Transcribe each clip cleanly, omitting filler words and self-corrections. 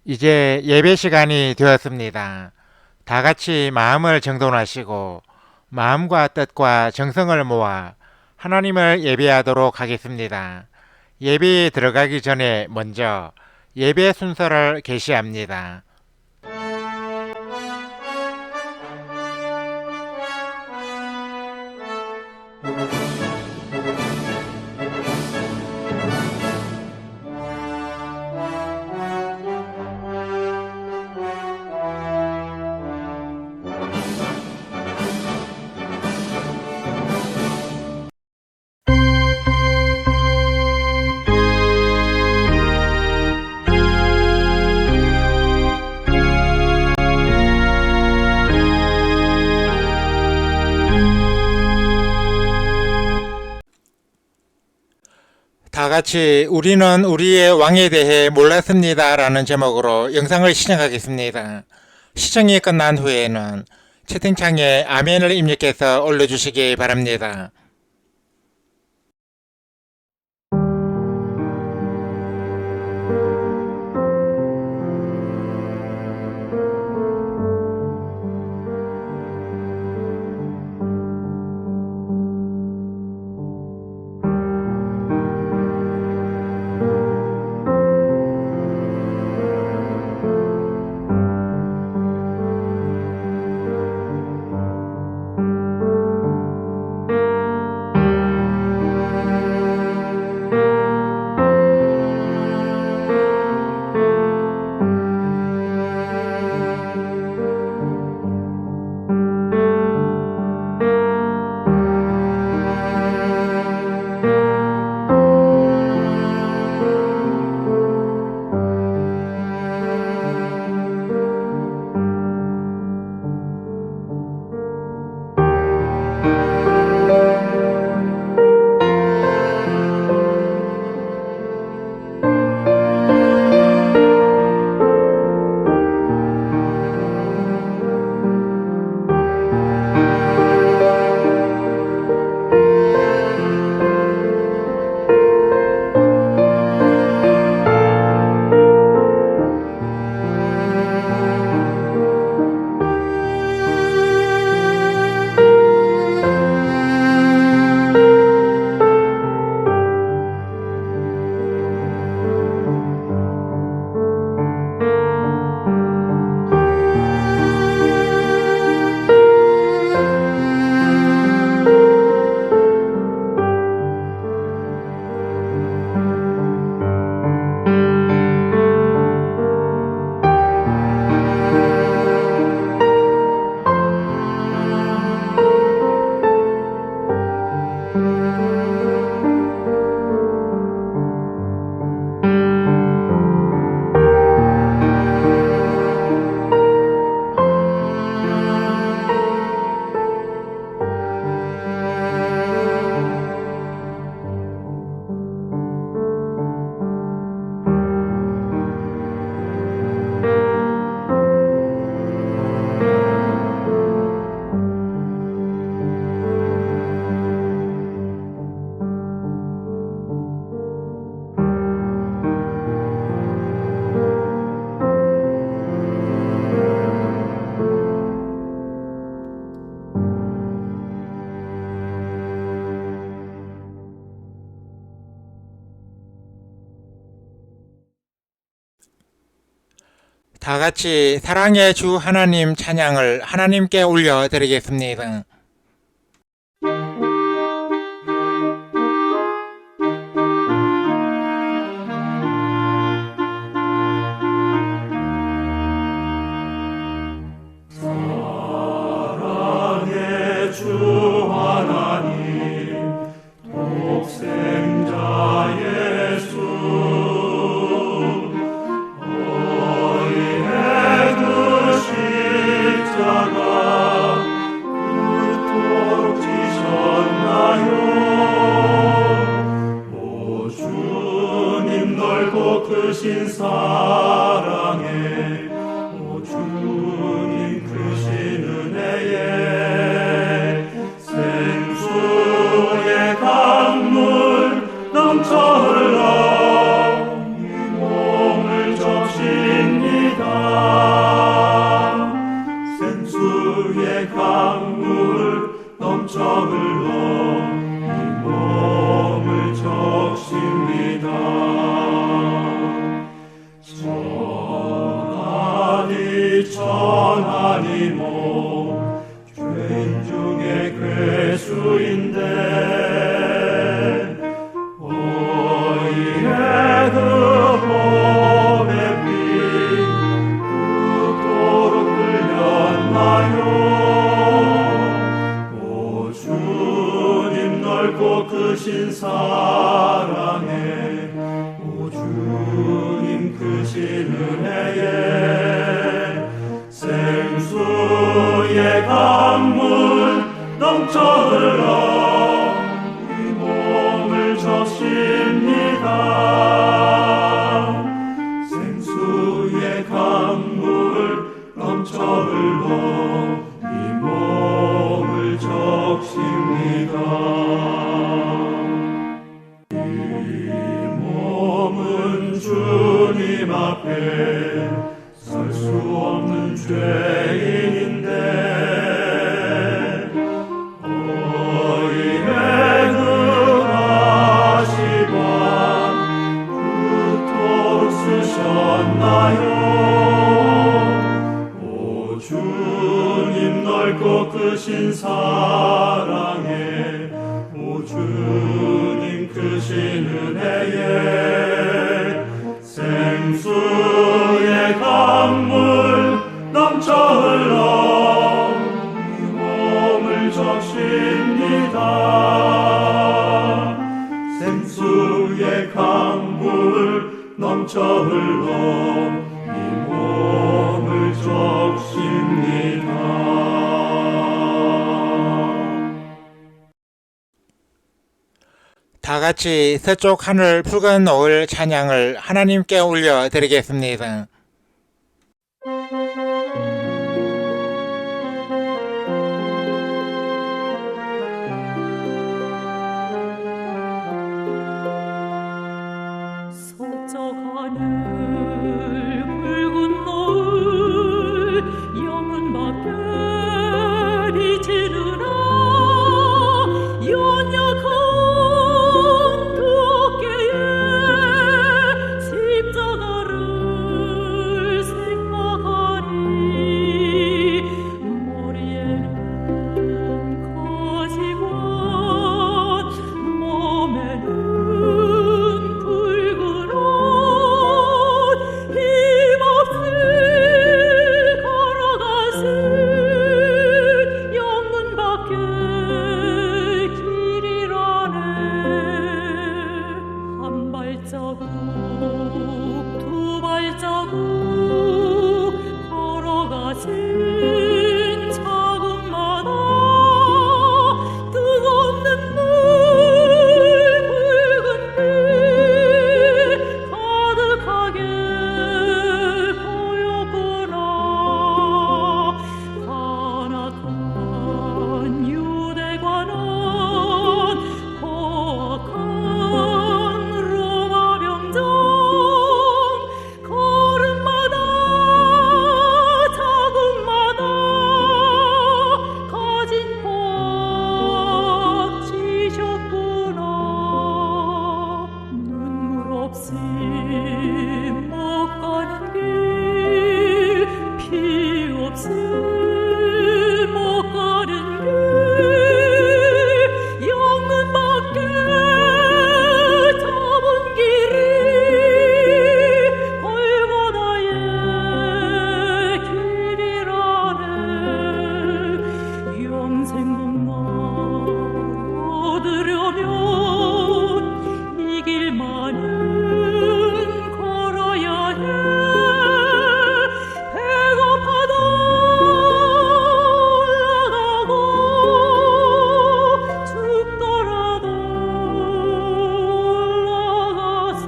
이제 예배 시간이 되었습니다. 다 같이 마음을 정돈하시고 마음과 뜻과 정성을 모아 하나님을 예배하도록 하겠습니다. 예배에 들어가기 전에 먼저 예배 순서를 게시합니다. 다 같이 우리는 우리의 왕에 대해 몰랐습니다 라는 제목으로 영상을 시청하겠습니다. 시청이 끝난 후에는 채팅창에 아멘을 입력해서 올려주시기 바랍니다. 다 같이 사랑의 주 하나님 찬양을 하나님께 올려드리겠습니다. 사랑의 주 하나님 독생자 예수 십자가 그토록 지셨나요? 오 주님 넓고 크신 사랑에 오 주님 크신 은혜에 생수의 강물 넘쳐 흘러 이 몸을 접신 사랑에 오 주님 크신 은혜에 생수의 강물 넘쳐 흘러 이 몸을 적십니다. 생수의 강물 넘쳐 흘러 이 몸을 적십니다. 이 몸은 주님 앞에 설 수 없는 죄인인데 어이의 그하시관 그토록 쓰셨나요? 오 주님 넓고 크신 사랑에 오 주님 크신 은혜에 생수의 강물 넘쳐 흘러 이 몸을 적십니다. 생수의 강물 넘쳐 흘러 이 몸을 적십니다. 다 같이 서쪽 하늘 붉은 노을 찬양을 하나님께 올려드리겠습니다. 서쪽 하늘 붉은 노을 영은 밖에 비치느라 연약한 두 어깨에 십자가를 생각하니 머리에는 가시관 몸에는 붉은 옷 힘없이 걸어가신 영문 밖에 길이라네. 한 발자국 두 발자국 걸어가신 자국마다 뜨거운 눈물 붉은 피 가득하게 보였구나. 간악한 유대관은 포악한 로마 병정 걸음마다 자국마다 가진 포악 지셨구나. 눈물 없이 못 가는 길, 피 없이 못 가는 길, 영문 밖에 좁은 길이 골고다의 길이라네. 영생복만 얻으려면 이 길만은 걸어야 해. 배고파도 올라가고 죽더라도 올라가세.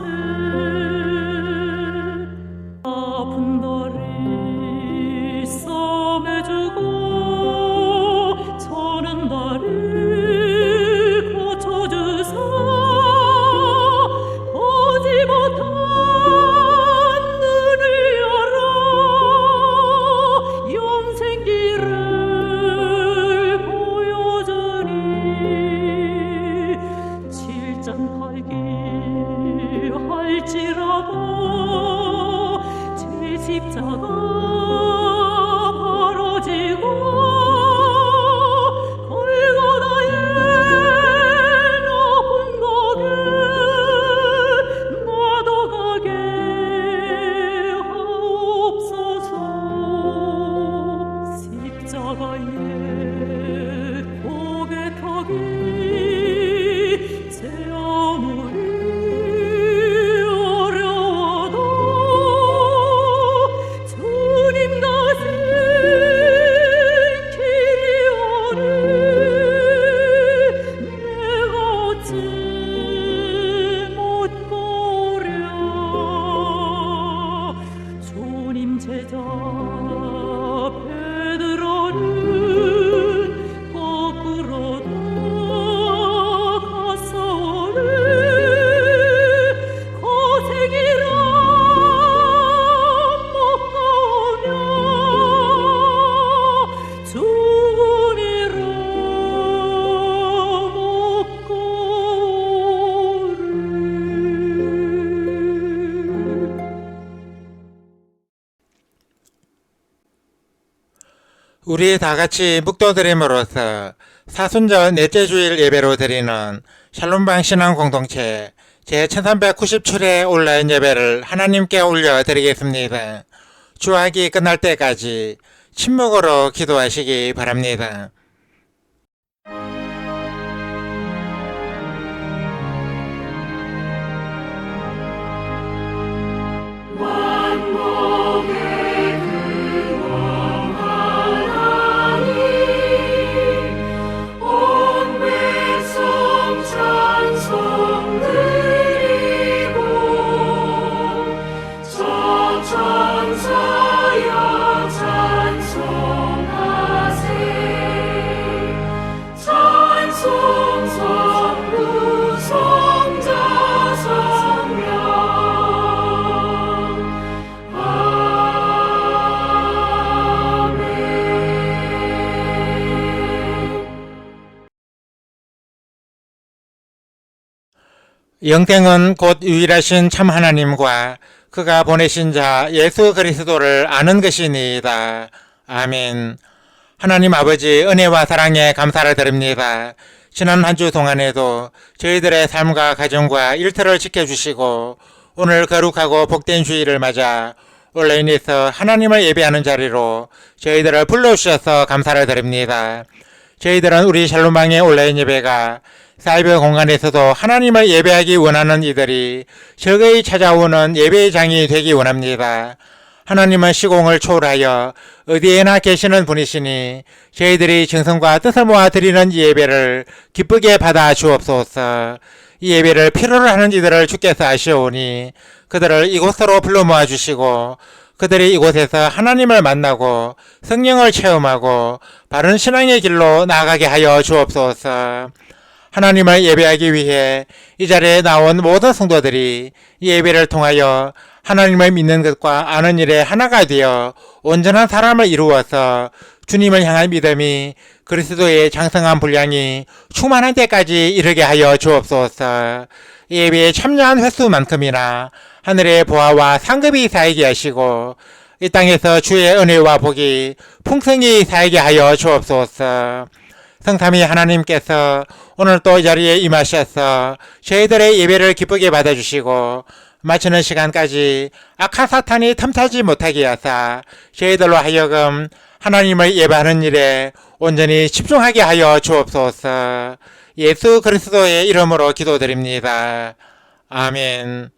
아픈 다리 싸매주고 저는 다리 고쳐주사. 보지 못한 눈을 열어 영생길을 보여주니. 칠장팔기 할지라도 제 십자가 바로 지고 골고다의 높은 곳에 나도 가게 하옵소서. 십자가에 고백하기 제 우리 다 같이 묵도드림으로써 사순절 넷째 주일 예배로 드리는 샬롬방 신앙 공동체 제1397회 온라인 예배를 하나님께 올려드리겠습니다. 주학이 끝날 때까지 침묵으로 기도하시기 바랍니다. 영생은 곧 유일하신 참 하나님과 그가 보내신 자 예수 그리스도를 아는 것이니이다. 아멘. 하나님 아버지 은혜와 사랑에 감사를 드립니다. 지난 한 주 동안에도 저희들의 삶과 가정과 일터를 지켜주시고 오늘 거룩하고 복된 주일을 맞아 온라인에서 하나님을 예배하는 자리로 저희들을 불러주셔서 감사를 드립니다. 저희들은 우리 샬롬방의 온라인 예배가 사이버 공간에서도 하나님을 예배하기 원하는 이들이 적의 찾아오는 예배의 장이 되기 원합니다. 하나님은 시공을 초월하여 어디에나 계시는 분이시니 저희들이 정성과 뜻을 모아 드리는 이 예배를 기쁘게 받아 주옵소서. 이 예배를 필요로 하는 이들을 주께서 아시오니 그들을 이곳으로 불러 모아 주시고 그들이 이곳에서 하나님을 만나고 성령을 체험하고 바른 신앙의 길로 나아가게 하여 주옵소서. 하나님을 예배하기 위해 이 자리에 나온 모든 성도들이 이 예배를 통하여 하나님을 믿는 것과 아는 일에 하나가 되어 온전한 사람을 이루어서 주님을 향한 믿음이 그리스도의 장성한 분량이 충만한 때까지 이르게 하여 주옵소서. 이 예배에 참여한 횟수만큼이나 하늘의 보화와 상급이 쌓이게 하시고 이 땅에서 주의 은혜와 복이 풍성히 쌓이게 하여 주옵소서. 성삼위 하나님께서 오늘 또 이 자리에 임하셔서 저희들의 예배를 기쁘게 받아주시고 마치는 시간까지 악한 사탄이 틈타지 못하게 하사 저희들로 하여금 하나님을 예배하는 일에 온전히 집중하게 하여 주옵소서. 예수 그리스도의 이름으로 기도드립니다. 아멘.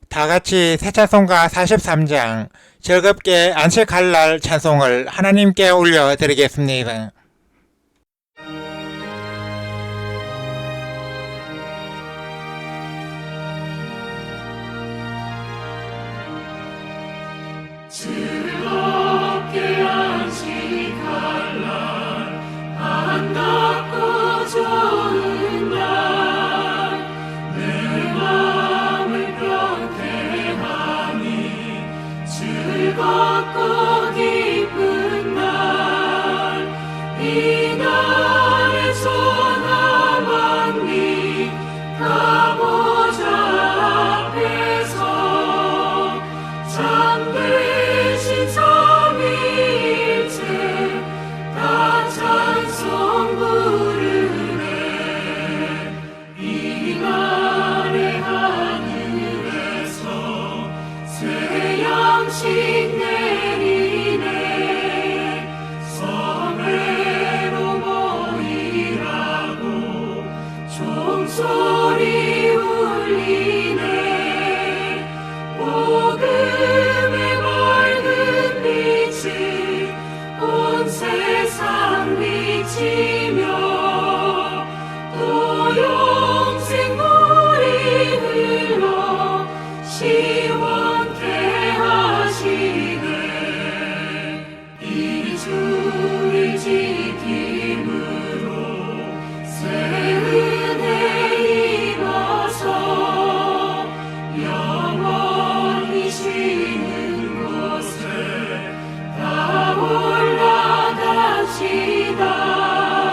다같이 새 찬송가 43장 즐겁게 안식할 날 찬송을 하나님께 올려드리겠습니다. 즐겁게 안식할 날 아름답고 좋은 날 내 마음을 변태하니 즐겁고 기쁜 날 이날의 전화 만미 가보자 앞에서 잠드신 삼위일체 다 찬송 부르네. 이날의 하늘에서 새 양식 내리네. 성회로 모이라고 종소리 울리네. 복음의 밝은 빛이 온 세상 비치며 또 영생물이 흘러 시원케 하시네. 이 주를 지킴으로 새 은혜 입어서 영원히 쉬는 곳에 다 올라갑시다.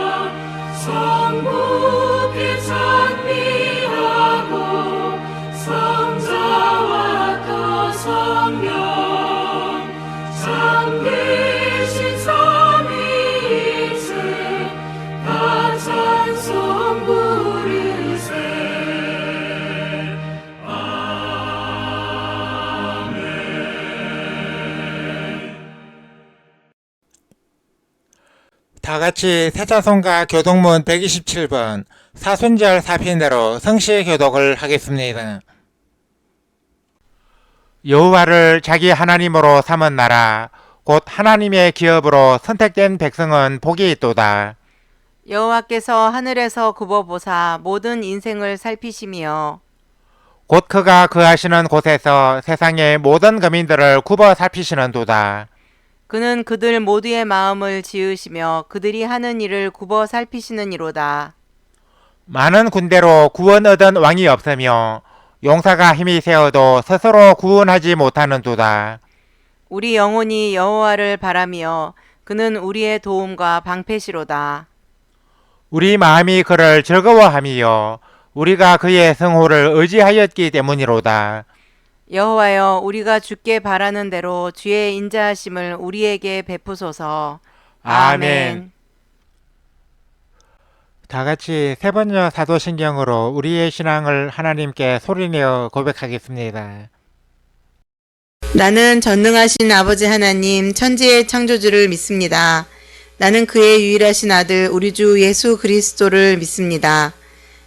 다같이 세자손가 교독문 127번 사순절 사편대로 성시 교독을 하겠습니다. 여호와를 자기 하나님으로 삼은 나라 곧 하나님의 기업으로 선택된 백성은 복이 있도다. 여호와께서 하늘에서 굽어보사 모든 인생을 살피시며 곧 그가 거하시는 곳에서 세상의 모든 거민들을 굽어 살피시는도다. 그는 그들 모두의 마음을 지으시며 그들이 하는 일을 굽어 살피시는 이로다. 많은 군대로 구원 얻은 왕이 없으며 용사가 힘이 세어도 스스로 구원하지 못하는도다. 우리 영혼이 여호와를 바라며 그는 우리의 도움과 방패시로다. 우리 마음이 그를 즐거워하며 우리가 그의 성호를 의지하였기 때문이로다. 여호와여, 우리가 주께 바라는 대로 주의 인자하심을 우리에게 베푸소서. 아멘. 다같이 세 번째 사도신경으로 우리의 신앙을 하나님께 소리내어 고백하겠습니다. 나는 전능하신 아버지 하나님 천지의 창조주를 믿습니다. 나는 그의 유일하신 아들 우리 주 예수 그리스도를 믿습니다.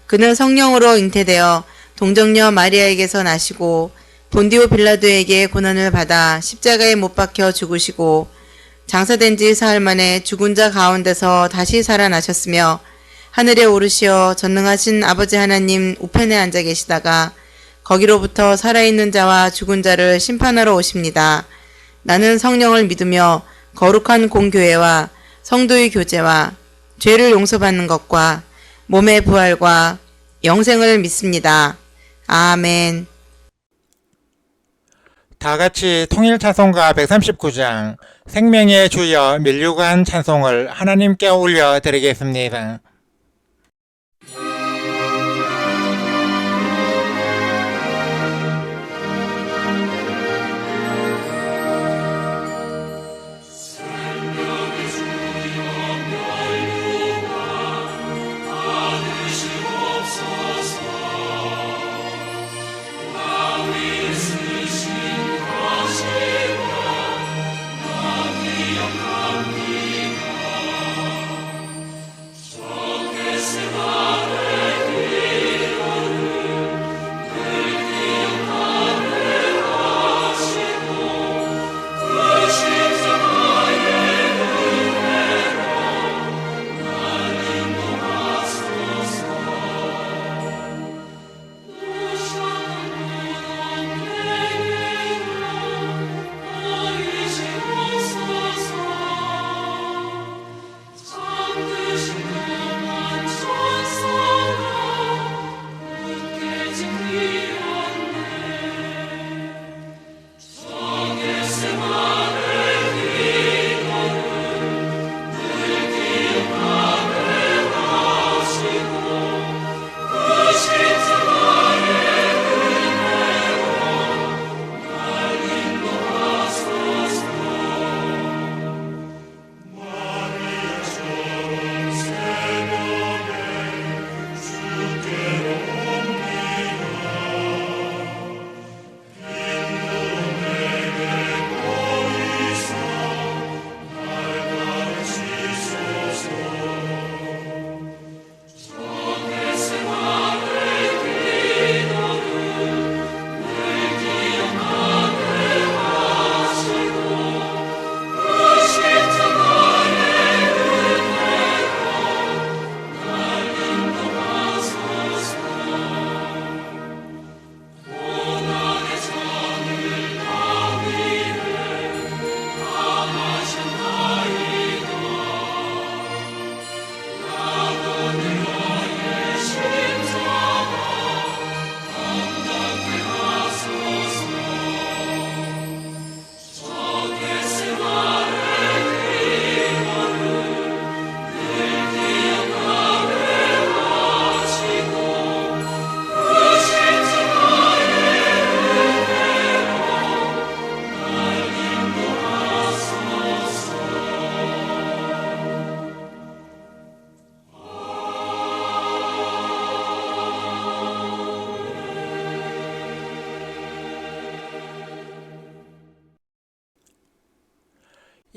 그는 성령으로 잉태되어 동정녀 마리아에게서 나시고 본디오 빌라도에게 고난을 받아 십자가에 못 박혀 죽으시고 장사된 지 사흘 만에 죽은 자 가운데서 다시 살아나셨으며 하늘에 오르시어 전능하신 아버지 하나님 우편에 앉아 계시다가 거기로부터 살아있는 자와 죽은 자를 심판하러 오십니다. 나는 성령을 믿으며 거룩한 공교회와 성도의 교제와 죄를 용서받는 것과 몸의 부활과 영생을 믿습니다. 아멘. 다같이 통일찬송가 139장 생명의 주여 밀류관 찬송을 하나님께 올려드리겠습니다. 주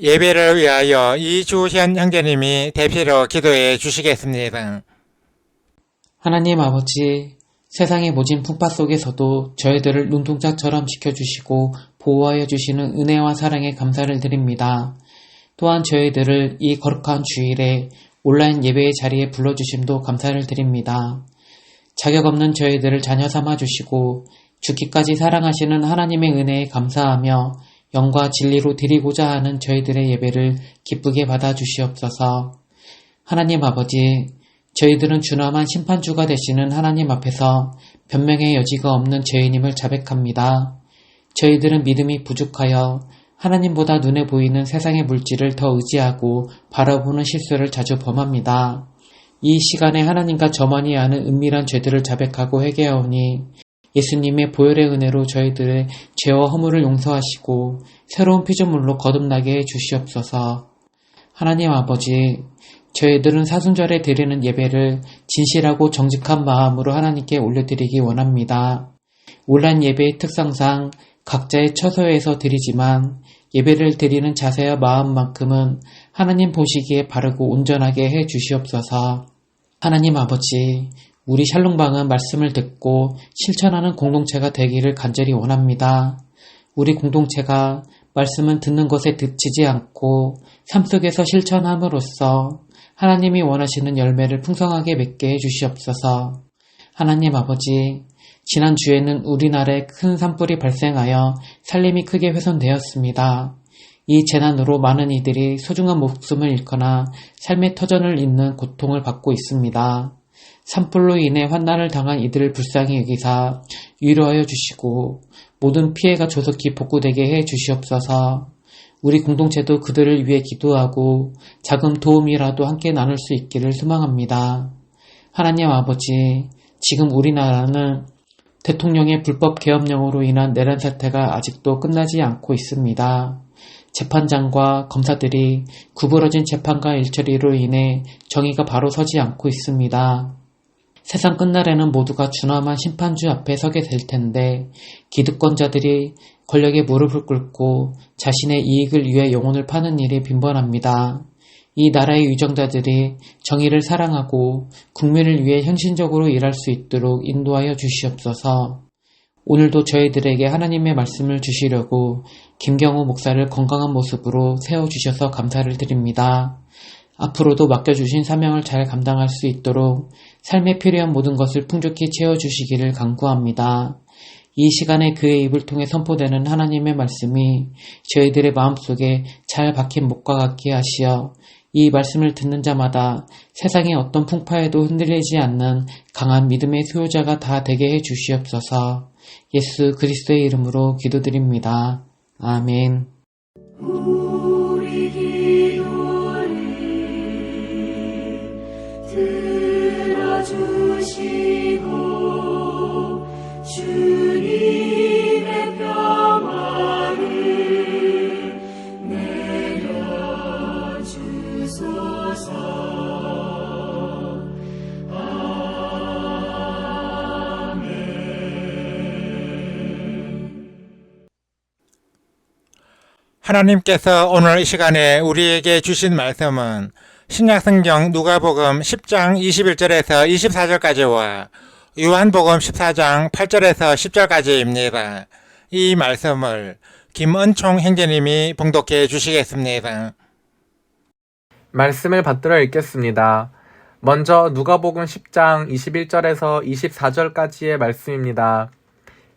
예배를 위하여 이주현 형제님이 대표로 기도해 주시겠습니다. 하나님 아버지, 세상의 모진 풍파 속에서도 저희들을 눈동자처럼 지켜주시고 보호하여 주시는 은혜와 사랑에 감사를 드립니다. 또한 저희들을 이 거룩한 주일에 온라인 예배의 자리에 불러주심도 감사를 드립니다. 자격 없는 저희들을 자녀 삼아 주시고 죽기까지 사랑하시는 하나님의 은혜에 감사하며 영과 진리로 드리고자 하는 저희들의 예배를 기쁘게 받아 주시옵소서. 하나님 아버지, 저희들은 준엄한 심판주가 되시는 하나님 앞에서 변명의 여지가 없는 죄인임을 자백합니다. 저희들은 믿음이 부족하여 하나님보다 눈에 보이는 세상의 물질을 더 의지하고 바라보는 실수를 자주 범합니다. 이 시간에 하나님과 저만이 아는 은밀한 죄들을 자백하고 회개하오니 예수님의 보혈의 은혜로 저희들의 죄와 허물을 용서하시고 새로운 피조물로 거듭나게 해 주시옵소서. 하나님 아버지, 저희들은 사순절에 드리는 예배를 진실하고 정직한 마음으로 하나님께 올려드리기 원합니다. 온라인 예배의 특성상 각자의 처소에서 드리지만 예배를 드리는 자세와 마음만큼은 하나님 보시기에 바르고 온전하게 해 주시옵소서. 하나님 아버지, 우리 샬롬방은 말씀을 듣고 실천하는 공동체가 되기를 간절히 원합니다. 우리 공동체가 말씀은 듣는 것에 그치지 않고 삶 속에서 실천함으로써 하나님이 원하시는 열매를 풍성하게 맺게 해주시옵소서. 하나님 아버지, 지난주에는 우리나라에 큰 산불이 발생하여 살림이 크게 훼손되었습니다. 이 재난으로 많은 이들이 소중한 목숨을 잃거나 삶의 터전을 잇는 고통을 받고 있습니다. 산불로 인해 환난을 당한 이들을 불쌍히 여기사 위로하여 주시고 모든 피해가 조속히 복구되게 해 주시옵소서. 우리 공동체도 그들을 위해 기도하고 작은 도움이라도 함께 나눌 수 있기를 소망합니다. 하나님 아버지, 지금 우리나라는 대통령의 불법 계엄령으로 인한 내란 사태가 아직도 끝나지 않고 있습니다. 재판장과 검사들이 구부러진 재판과 일처리로 인해 정의가 바로 서지 않고 있습니다. 세상 끝날에는 모두가 준엄한 심판주 앞에 서게 될 텐데 기득권자들이 권력에 무릎을 꿇고 자신의 이익을 위해 영혼을 파는 일이 빈번합니다. 이 나라의 유정자들이 정의를 사랑하고 국민을 위해 헌신적으로 일할 수 있도록 인도하여 주시옵소서. 오늘도 저희들에게 하나님의 말씀을 주시려고 김경호 목사를 건강한 모습으로 세워주셔서 감사를 드립니다. 앞으로도 맡겨주신 사명을 잘 감당할 수 있도록 삶에 필요한 모든 것을 풍족히 채워주시기를 간구합니다. 이 시간에 그의 입을 통해 선포되는 하나님의 말씀이 저희들의 마음속에 잘 박힌 목과 같게 하시어 이 말씀을 듣는 자마다 세상의 어떤 풍파에도 흔들리지 않는 강한 믿음의 소유자가 다 되게 해 주시옵소서. 예수 그리스도의 이름으로 기도드립니다. 아멘. 우리 기도를 들어주시고 주님의 평화를 내려주소서. 하나님께서 오늘 이 시간에 우리에게 주신 말씀은 신약성경 누가복음 10장 21절에서 24절까지와 요한복음 14장 8절에서 10절까지입니다. 이 말씀을 김은총 형제님이 봉독해 주시겠습니다. 말씀을 받들어 읽겠습니다. 먼저 누가복음 10장 21절에서 24절까지의 말씀입니다.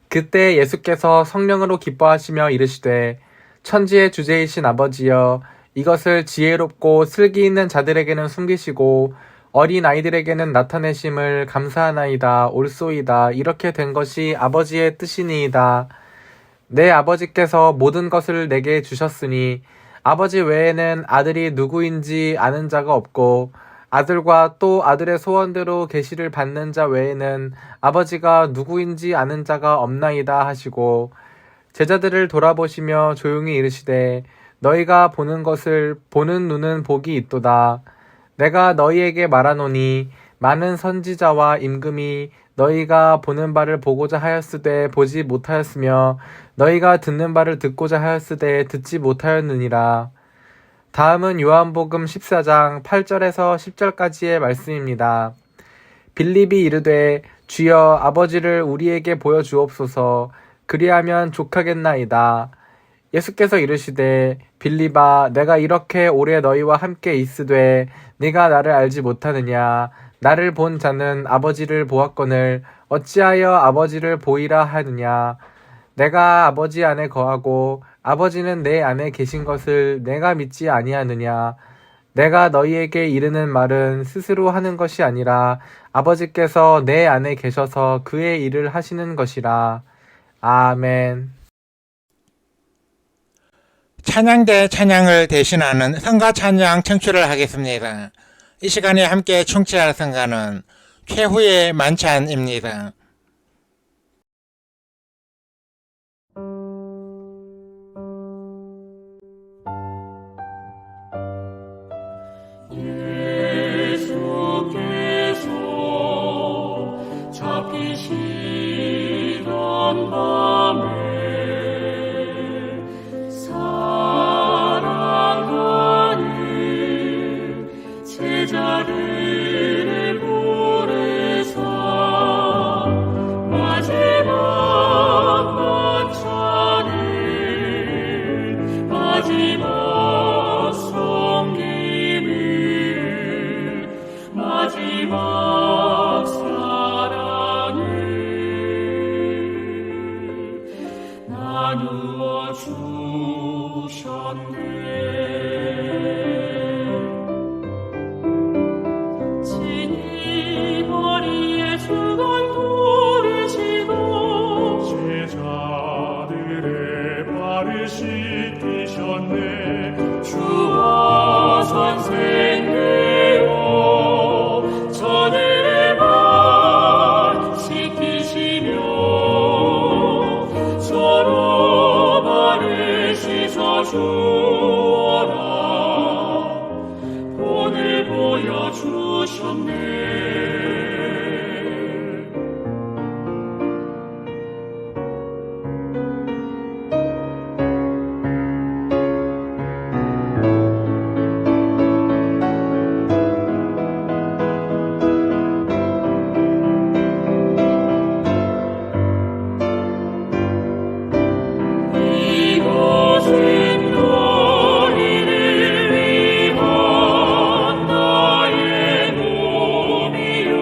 그때 예수께서 성령으로 기뻐하시며 이르시되 천지의 주제이신 아버지여, 이것을 지혜롭고 슬기 있는 자들에게는 숨기시고 어린 아이들에게는 나타내심을 감사하나이다. 옳소이다. 이렇게 된 것이 아버지의 뜻이니이다. 내 아버지께서 모든 것을 내게 주셨으니 아버지 외에는 아들이 누구인지 아는 자가 없고 아들과 또 아들의 소원대로 계시를 받는 자 외에는 아버지가 누구인지 아는 자가 없나이다 하시고 제자들을 돌아보시며 조용히 이르시되 너희가 보는 것을 보는 눈은 복이 있도다. 내가 너희에게 말하노니 많은 선지자와 임금이 너희가 보는 바를 보고자 하였으되 보지 못하였으며 너희가 듣는 바를 듣고자 하였으되 듣지 못하였느니라. 다음은 요한복음 14장 8절에서 10절까지의 말씀입니다. 빌립이 이르되 주여 아버지를 우리에게 보여주옵소서. 그리하면 족하겠나이다. 예수께서 이르시되 빌립아 내가 이렇게 오래 너희와 함께 있으되 네가 나를 알지 못하느냐. 나를 본 자는 아버지를 보았거늘 어찌하여 아버지를 보이라 하느냐. 내가 아버지 안에 거하고 아버지는 내 안에 계신 것을 내가 믿지 아니하느냐. 내가 너희에게 이르는 말은 스스로 하는 것이 아니라 아버지께서 내 안에 계셔서 그의 일을 하시는 것이라. 아멘. 찬양대 찬양을 대신하는 성가 찬양 청취를 하겠습니다. 이 시간에 함께 청취할 성가는 최후의 만찬입니다. 예수께서 잡히시던 밤에 사랑하는 제자들을 보내사 마지막 만찬을 마지막 섬김을 마지막 사랑을 나누어 주셨네. 친히 머리에 수건 두르시고 제자들의 발을 씻기셨네. 주와 선생되어 저들의 발 씻기시며 서로 발을 씻어주어라 본을 보여주셨네. 이것은 너희를 위한 나의 몸이요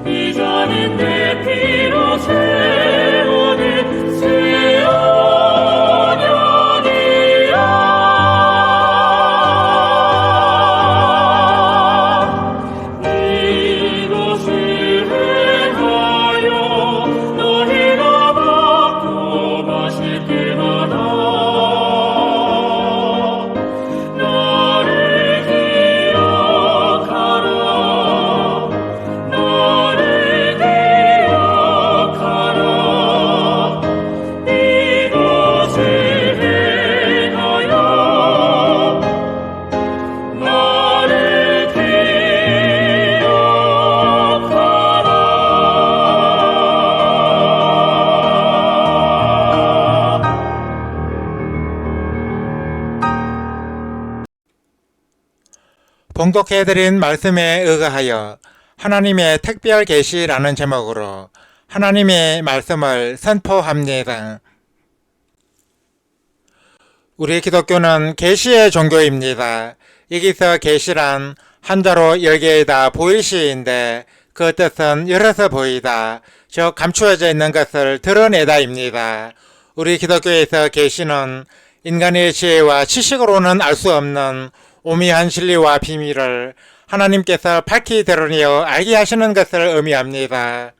이 잔은 내 피로 세우는 새 언약이야. 이것을 행하여 너희가 먹고 마실 때마다 나를 기억하라. 나를 기억하라. 이것을 행하여 나를 기억하라. 봉독해드린 말씀에 의거하여 하나님의 특별 계시라는 제목으로 하나님의 말씀을 선포합니다. 우리 기독교는 계시의 종교입니다. 여기서 계시란 한자로 10개이다 보일시인데 그 뜻은 열어서 보이다, 즉 감추어져 있는 것을 드러내다입니다. 우리 기독교에서 계시는 인간의 지혜와 지식으로는 알 수 없는 오미한 진리와 비밀을 하나님께서 밝히 드러내어 알게 하시는 것을 의미합니다.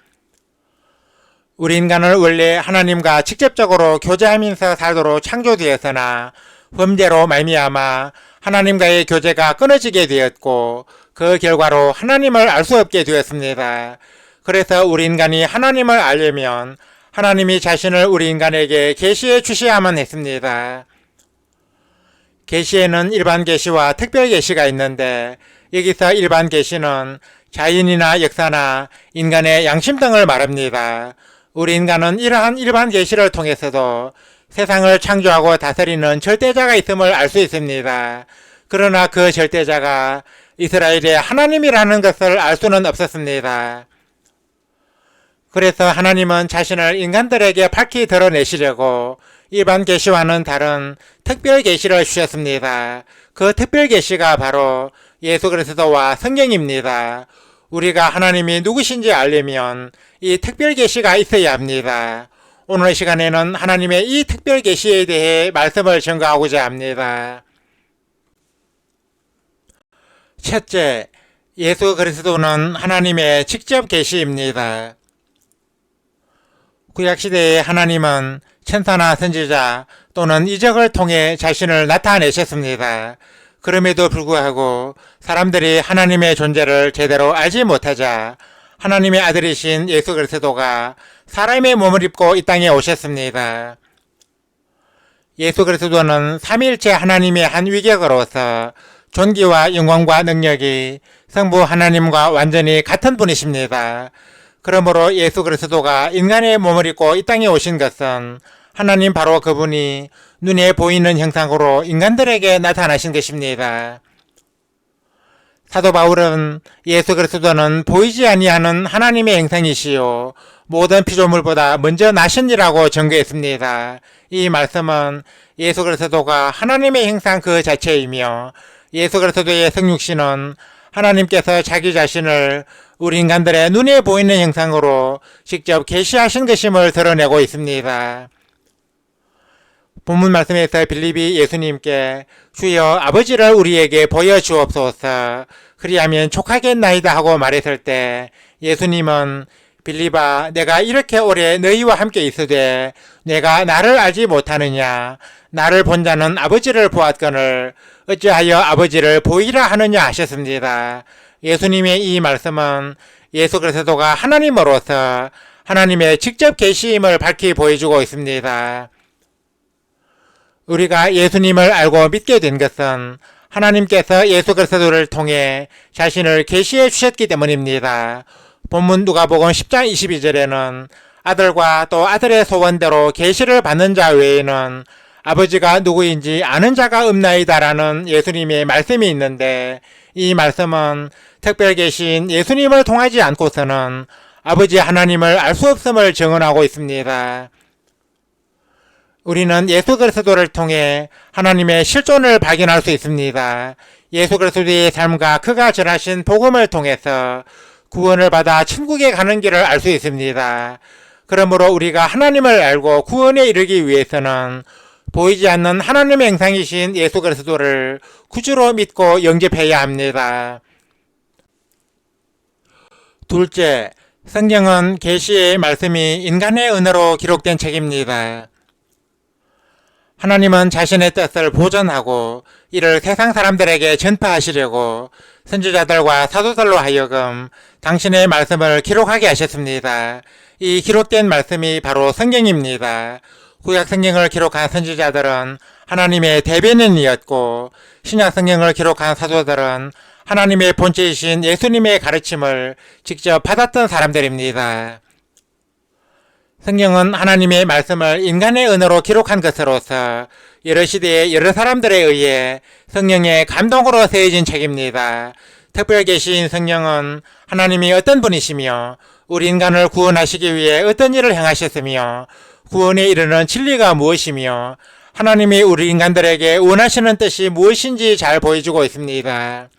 우리 인간을 원래 하나님과 직접적으로 교제하면서 살도록 창조되었으나 범죄로 말미암아 하나님과의 교제가 끊어지게 되었고 그 결과로 하나님을 알 수 없게 되었습니다. 그래서 우리 인간이 하나님을 알려면 하나님이 자신을 우리 인간에게 계시해 주셔야만 했습니다. 계시에는 일반 계시와 특별 계시가 있는데 여기서 일반 계시는 자연이나 역사나 인간의 양심 등을 말합니다. 우리 인간은 이러한 일반 계시를 통해서도 세상을 창조하고 다스리는 절대자가 있음을 알 수 있습니다. 그러나 그 절대자가 이스라엘의 하나님이라는 것을 알 수는 없었습니다. 그래서 하나님은 자신을 인간들에게 밝히 드러내시려고 일반 계시와는 다른 특별 계시를 주셨습니다. 그 특별 계시가 바로 예수 그리스도와 성경입니다. 우리가 하나님이 누구신지 알려면 이 특별 계시가 있어야 합니다. 오늘 시간에는 하나님의 이 특별 계시에 대해 말씀을 전가하고자 합니다. 첫째, 예수 그리스도는 하나님의 직접 계시입니다. 구약시대의 하나님은 천사나 선지자 또는 이적을 통해 자신을 나타내셨습니다. 그럼에도 불구하고 사람들이 하나님의 존재를 제대로 알지 못하자 하나님의 아들이신 예수 그리스도가 사람의 몸을 입고 이 땅에 오셨습니다. 예수 그리스도는 삼위일체 하나님의 한 위격으로서 존귀와 영광과 능력이 성부 하나님과 완전히 같은 분이십니다. 그러므로 예수 그리스도가 인간의 몸을 입고 이 땅에 오신 것은 하나님 바로 그분이 눈에 보이는 형상으로 인간들에게 나타나신 것입니다. 사도 바울은 예수 그리스도는 보이지 아니하는 하나님의 형상이시요 모든 피조물보다 먼저 나신이라고 전거했습니다. 이 말씀은 예수 그리스도가 하나님의 형상 그 자체이며 예수 그리스도의 성육신은 하나님께서 자기 자신을 우리 인간들의 눈에 보이는 형상으로 직접 계시하신 것임을 드러내고 있습니다. 본문 말씀에서 빌립이 예수님께 주여 아버지를 우리에게 보여주옵소서 그리하면 족하겠나이다 하고 말했을 때 예수님은 빌립아 내가 이렇게 오래 너희와 함께 있으되 내가 나를 알지 못하느냐 나를 본 자는 아버지를 보았거늘 어찌하여 아버지를 보이라 하느냐 하셨습니다. 예수님의 이 말씀은 예수 그리스도가 하나님으로서 하나님의 직접 계시임을 밝히 보여주고 있습니다. 우리가 예수님을 알고 믿게 된 것은 하나님께서 예수 그리스도를 통해 자신을 계시해 주셨기 때문입니다. 본문 누가복음 10장 22절에는 아들과 또 아들의 소원대로 계시를 받는 자 외에는 아버지가 누구인지 아는 자가 없나이다라는 예수님의 말씀이 있는데 이 말씀은 특별 계신 예수님을 통하지 않고서는 아버지 하나님을 알 수 없음을 증언하고 있습니다. 우리는 예수 그리스도를 통해 하나님의 실존을 발견할 수 있습니다. 예수 그리스도의 삶과 그가 전하신 복음을 통해서 구원을 받아 천국에 가는 길을 알 수 있습니다. 그러므로 우리가 하나님을 알고 구원에 이르기 위해서는 보이지 않는 하나님의 형상이신 예수 그리스도를 구주로 믿고 영접해야 합니다. 둘째, 성경은 계시의 말씀이 인간의 언어로 기록된 책입니다. 하나님은 자신의 뜻을 보존하고 이를 세상 사람들에게 전파하시려고 선지자들과 사도들로 하여금 당신의 말씀을 기록하게 하셨습니다. 이 기록된 말씀이 바로 성경입니다. 구약 성경을 기록한 선지자들은 하나님의 대변인이었고 신약 성경을 기록한 사도들은 하나님의 본체이신 예수님의 가르침을 직접 받았던 사람들입니다. 성경은 하나님의 말씀을 인간의 언어로 기록한 것으로서 여러 시대의 여러 사람들에 의해 성령의 감동으로 쓰여진 책입니다. 특별 계시인 성령은 하나님이 어떤 분이시며 우리 인간을 구원하시기 위해 어떤 일을 행하셨으며 구원에 이르는 진리가 무엇이며 하나님이 우리 인간들에게 원하시는 뜻이 무엇인지 잘 보여주고 있습니다.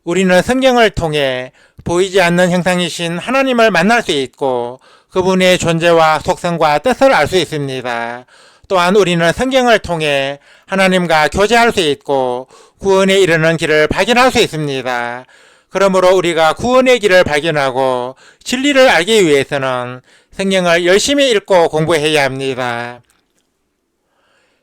우리는 성경을 통해 보이지 않는 형상이신 하나님을 만날 수 있고 그분의 존재와 속성과 뜻을 알 수 있습니다. 또한 우리는 성경을 통해 하나님과 교제할 수 있고 구원에 이르는 길을 발견할 수 있습니다. 그러므로 우리가 구원의 길을 발견하고 진리를 알기 위해서는 성경을 열심히 읽고 공부해야 합니다.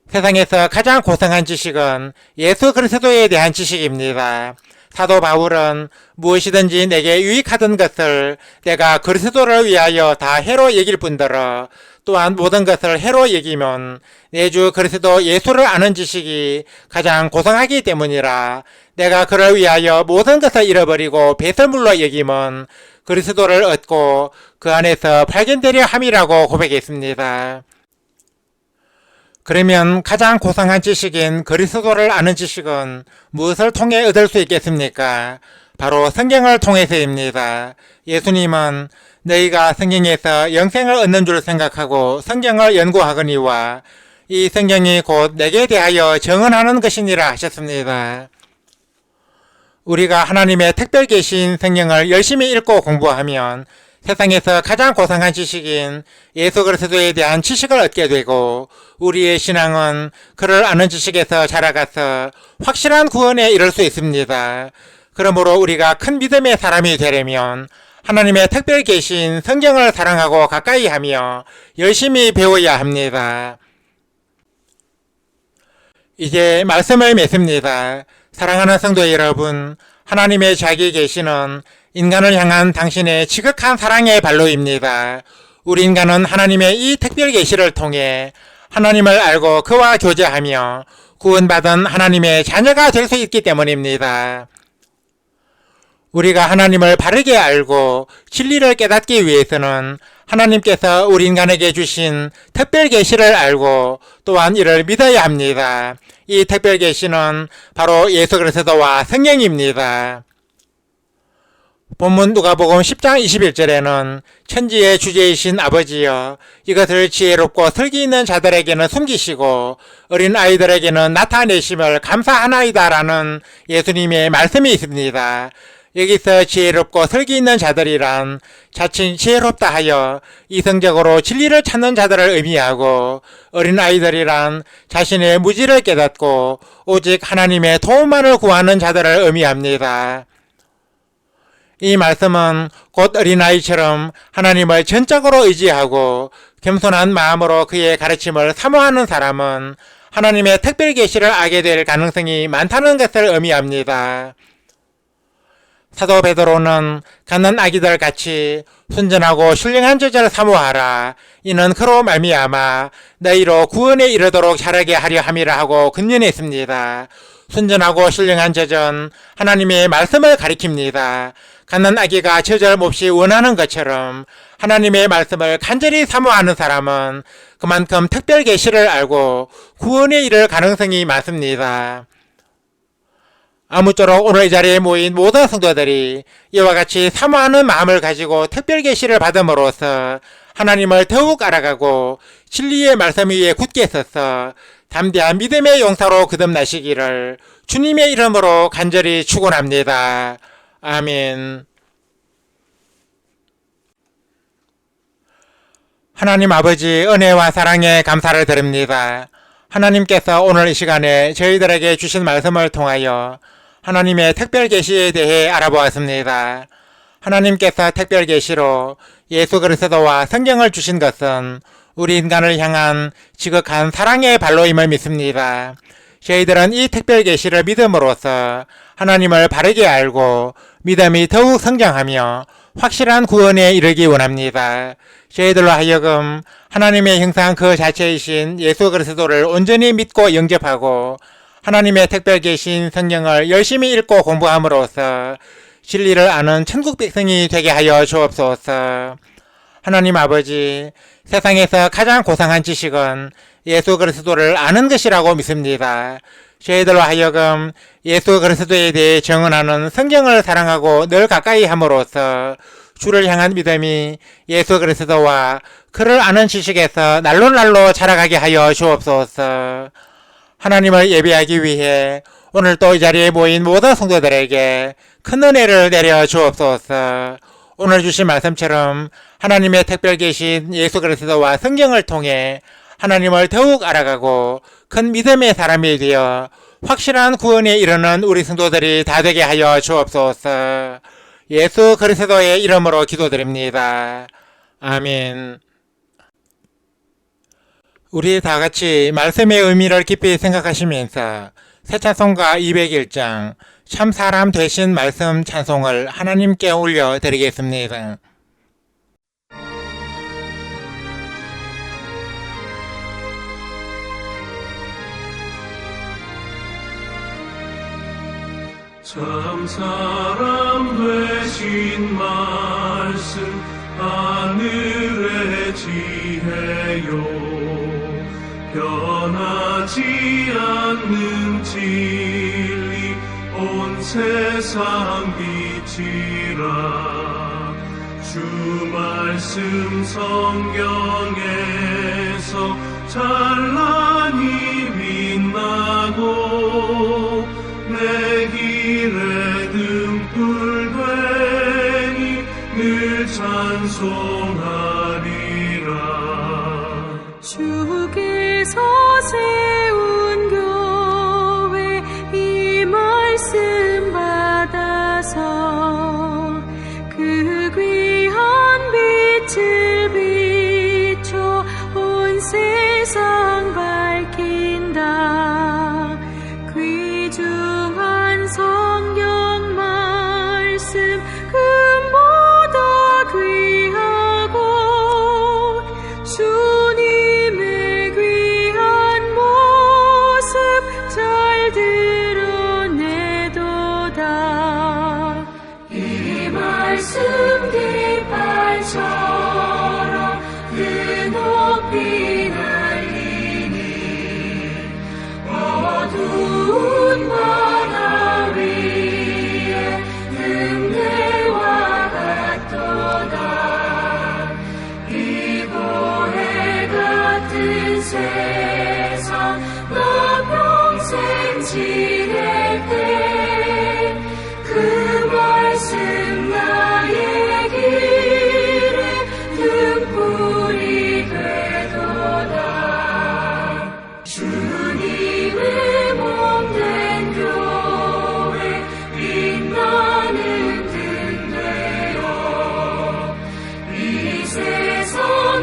세상에서 가장 고상한 지식은 예수 그리스도에 대한 지식입니다. 사도 바울은 무엇이든지 내게 유익하던 것을 내가 그리스도를 위하여 다 해로 여길 뿐더러 또한 모든 것을 해로 여기면 내 주 그리스도 예수를 아는 지식이 가장 고상하기 때문이라 내가 그를 위하여 모든 것을 잃어버리고 배설물로 여기면 그리스도를 얻고 그 안에서 발견되려 함이라고 고백했습니다. 그러면 가장 고상한 지식인 그리스도를 아는 지식은 무엇을 통해 얻을 수 있겠습니까? 바로 성경을 통해서입니다. 예수님은 너희가 성경에서 영생을 얻는 줄 생각하고 성경을 연구하거니와 이 성경이 곧 내게 대하여 증언하는 것이니라 하셨습니다. 우리가 하나님의 특별 계신 성경을 열심히 읽고 공부하면 세상에서 가장 고상한 지식인 예수 그리스도에 대한 지식을 얻게 되고 우리의 신앙은 그를 아는 지식에서 자라가서 확실한 구원에 이를 수 있습니다. 그러므로 우리가 큰 믿음의 사람이 되려면 하나님의 특별 계신 성경을 사랑하고 가까이 하며 열심히 배워야 합니다. 이제 말씀을 맺습니다. 사랑하는 성도 여러분, 하나님의 자기 계시는 인간을 향한 당신의 지극한 사랑의 발로입니다. 우리 인간은 하나님의 이 특별 계시를 통해 하나님을 알고 그와 교제하며 구원받은 하나님의 자녀가 될 수 있기 때문입니다. 우리가 하나님을 바르게 알고 진리를 깨닫기 위해서는 하나님께서 우리 인간에게 주신 특별 계시를 알고 또한 이를 믿어야 합니다. 이 특별 계시는 바로 예수 그리스도와 성령입니다. 본문 누가복음 10장 21절에는 천지의 주제이신 아버지여 이것을 지혜롭고 슬기 있는 자들에게는 숨기시고 어린 아이들에게는 나타내심을 감사하나이다 라는 예수님의 말씀이 있습니다. 여기서 지혜롭고 슬기 있는 자들이란 자칭 지혜롭다 하여 이성적으로 진리를 찾는 자들을 의미하고 어린 아이들이란 자신의 무지를 깨닫고 오직 하나님의 도움만을 구하는 자들을 의미합니다. 이 말씀은 곧 어린아이처럼 하나님을 전적으로 의지하고 겸손한 마음으로 그의 가르침을 사모하는 사람은 하나님의 특별 계시를 알게 될 가능성이 많다는 것을 의미합니다. 사도 베드로는 갓난 아기들 같이 순전하고 신령한 제자를 사모하라. 이는 그로 말미암아 너희로 구원에 이르도록 자라게 하려 함이라 하고 권면했습니다. 순전하고 신령한 제자는 하나님의 말씀을 가리킵니다. 갓난 아기가 젖을 몹시 원하는 것처럼 하나님의 말씀을 간절히 사모하는 사람은 그만큼 특별 계시를 알고 구원에 이를 가능성이 많습니다. 아무쪼록 오늘 이 자리에 모인 모든 성도들이 이와 같이 사모하는 마음을 가지고 특별 계시를 받음으로써 하나님을 더욱 알아가고 진리의 말씀 위에 굳게 서서 담대한 믿음의 용사로 거듭나시기를 주님의 이름으로 간절히 축원합니다. 아멘. 하나님 아버지 은혜와 사랑에 감사를 드립니다. 하나님께서 오늘 이 시간에 저희들에게 주신 말씀을 통하여 하나님의 특별 계시에 대해 알아보았습니다. 하나님께서 특별 계시로 예수 그리스도와 성경을 주신 것은 우리 인간을 향한 지극한 사랑의 발로임을 믿습니다. 저희들은 이 특별 계시를 믿음으로써 하나님을 바르게 알고 믿음이 더욱 성장하며 확실한 구원에 이르기 원합니다. 저희들로 하여금 하나님의 형상 그 자체이신 예수 그리스도를 온전히 믿고 영접하고 하나님의 특별 계신 성경을 열심히 읽고 공부함으로써 진리를 아는 천국 백성이 되게 하여 주옵소서. 하나님 아버지, 세상에서 가장 고상한 지식은 예수 그리스도를 아는 것이라고 믿습니다. 저희들로 하여금 예수 그리스도에 대해 증언하는 성경을 사랑하고 늘 가까이 함으로써 주를 향한 믿음이 예수 그리스도와 그를 아는 지식에서 날로 자라가게 하여 주옵소서. 하나님을 예배하기 위해 오늘 또 이 자리에 모인 모든 성도들에게 큰 은혜를 내려 주옵소서. 오늘 주신 말씀처럼 하나님의 특별 계신 예수 그리스도와 성경을 통해 하나님을 더욱 알아가고 큰 믿음의 사람이 되어 확실한 구원에 이르는 우리 성도들이 다 되게 하여 주옵소서. 예수 그리스도의 이름으로 기도드립니다. 아멘. 우리 다 같이 말씀의 의미를 깊이 생각하시면서 새 찬송가 201장 참 사람 되신 말씀 찬송을 하나님께 올려드리겠습니다. 참 사람 되신 말씀 하늘의 지혜요 변하지 않는 진리 온 세상 빛이라 주 말씀 성경에서 찬란히 빛나고 내 길에 등불 되니 늘 찬송하리라. 주께서 세운 교회 이 말씀 받아서 그 귀한 빛을 비춰 온 세상 밝힌다. 귀중한 성경 말씀 금보다 귀하고 주님의 귀한 모습 잘 드러내도다. 이 말씀 깃발처럼 그 높이 날리니 어두운 바다 위에 등대와 같도다. 이 고해 같은 세상 나 평생 지낼 때 그 말씀 나의 길에 등불이 되도다. 주님의 몸된 교회 빛나는 등 되어 이 세상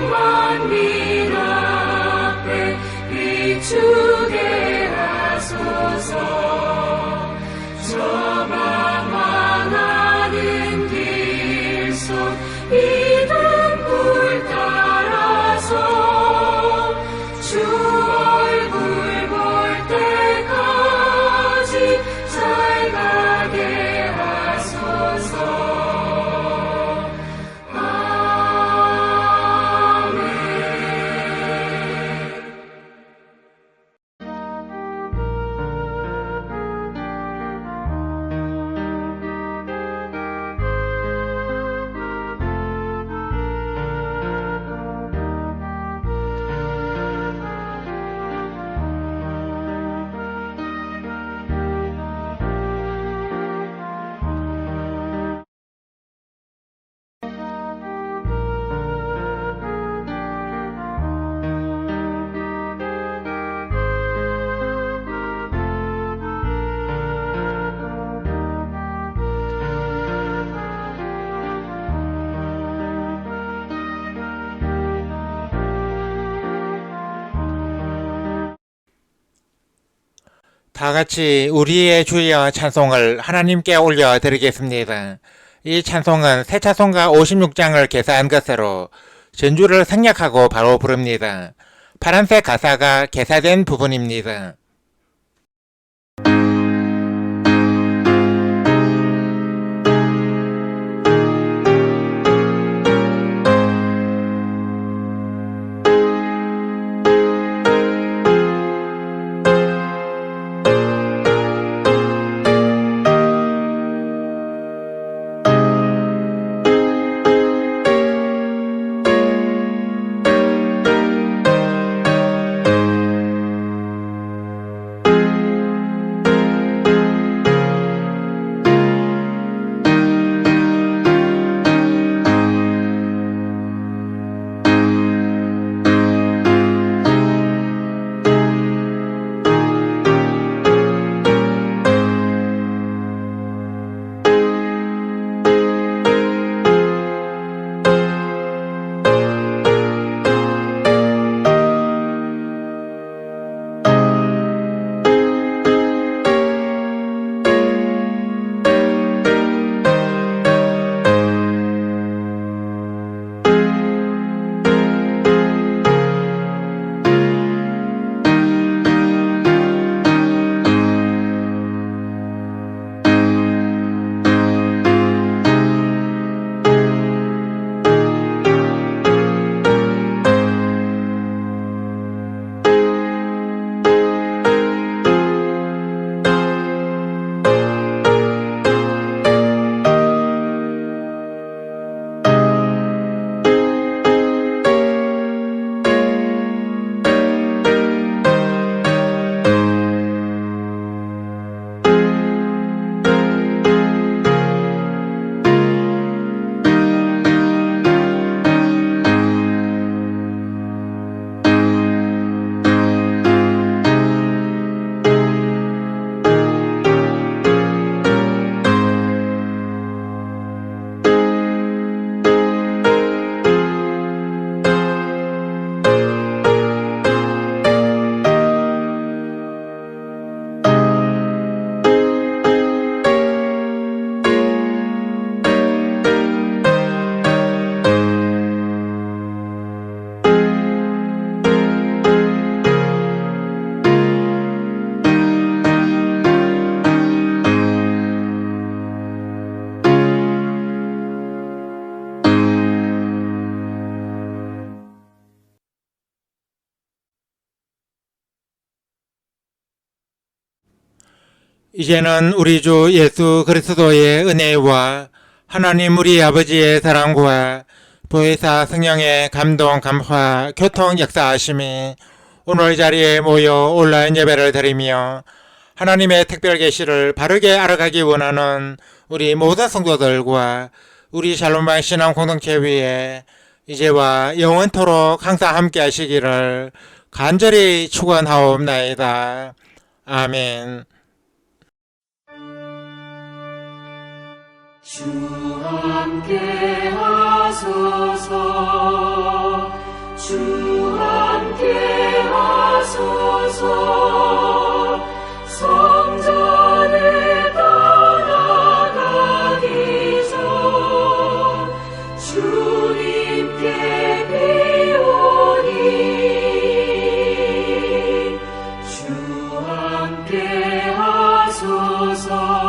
만민 앞에 비추게 하소서. 저 방황하는 길속 이 등불 따라서 주 얼굴 볼 때까지 잘 가게 하소서. 아멘. 다 같이 우리의 주여 찬송을 하나님께 올려드리겠습니다. 이 찬송은 새 찬송가 56장을 개사한 것으로 전주를 생략하고 바로 부릅니다. 파란색 가사가 개사된 부분입니다. 이제는 우리 주 예수 그리스도의 은혜와 하나님 우리 아버지의 사랑과 보혜사 성령의 감동, 감화, 교통 역사하심이 오늘 자리에 모여 온라인 예배를 드리며 하나님의 특별 계시를 바르게 알아가기 원하는 우리 모든 성도들과 우리 샬롬방 신앙 공동체 위에 이제와 영원토록 항상 함께 하시기를 간절히 축원하옵나이다. 아멘. 주 함께 하소서 주 함께 하소서 성전을 떠나가기 전 주님께 비오니 주 함께 하소서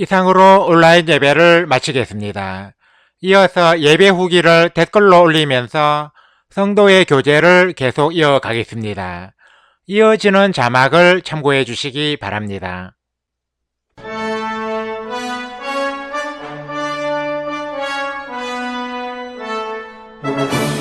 이상으로 온라인 예배를 마치겠습니다. 이어서 예배 후기를 댓글로 올리면서 성도의 교제를 계속 이어가겠습니다. 이어지는 자막을 참고해 주시기 바랍니다. 주